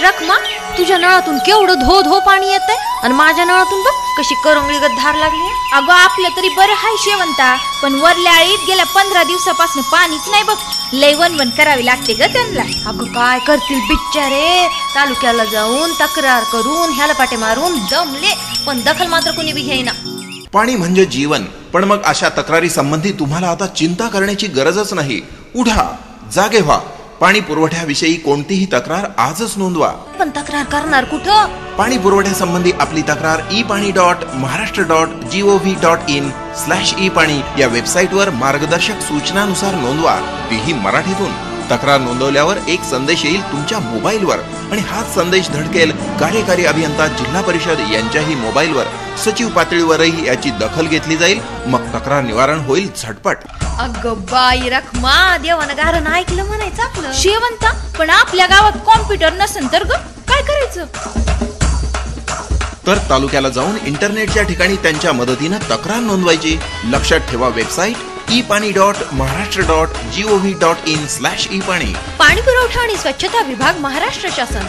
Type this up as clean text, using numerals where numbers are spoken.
रखमा, तुझ्या नळातून केवढं धो धो पाणी येतंय आणि माझ्या नळातून बघ कशी करंगळीगत धार लागली. अगं आपलं तरी बरं हाय शेवंता, पण वरल्या आळीत गेल्या 15 दिवसापासून पाणीच नाही बघ. लय वनवन करावी लागते ग त्यांना. अगं काय करतील बिचारे, तालुक्याला जाऊन तक्रार करून ह्याला पाटे मारून दमले, पण दखल मात्र कोणी बी घेईना. पाणी म्हणजे जीवन, पण मग अशा तक्रारी संबंधी तुम्हाला आता चिंता करण्याची गरजच नाही. उठा, जागे व्हा. पाणी पुरवठ्याविषयी कोणतीही तक्रार आजच नोंदवा. पण तक्रार करणार कुठं? पाणी पुरवठ्यासंबंधी आपली तक्रार epani.maharashtra.gov.in/eपाणी या वेबसाईटवर मार्गदर्शक सूचनानुसार नोंदवा, तीही मराठीतून. तक्रार नोंदवल्यावर एक संदेश येईल तुमच्या मोबाईलवर आणि हाच संदेश धडकेल कार्यकारी अभियंता जिल्हा परिषद यांच्याही मोबाईलवर. सचिव पातळीवरही याची दखल घेतली जाईल. मग तक्रार निवारण होईल झटपट. अगं बाई रखमा, देवानं गारण ऐकलं म्हणायचं आपलं. शेवंता, पण आपल्या गावात कॉम्प्युटर नसेल तर ग काय करायचं? तर तालुक्याला जाऊन इंटरनेटच्या ठिकाणी त्यांच्या मदतीनं तक्रार नोंदवायची. लक्षात ठेवा वेबसाईट epani.maharashtra.gov.in/eपाणी. पाणी पुरवठा आणि स्वच्छता विभाग, महाराष्ट्र शासन.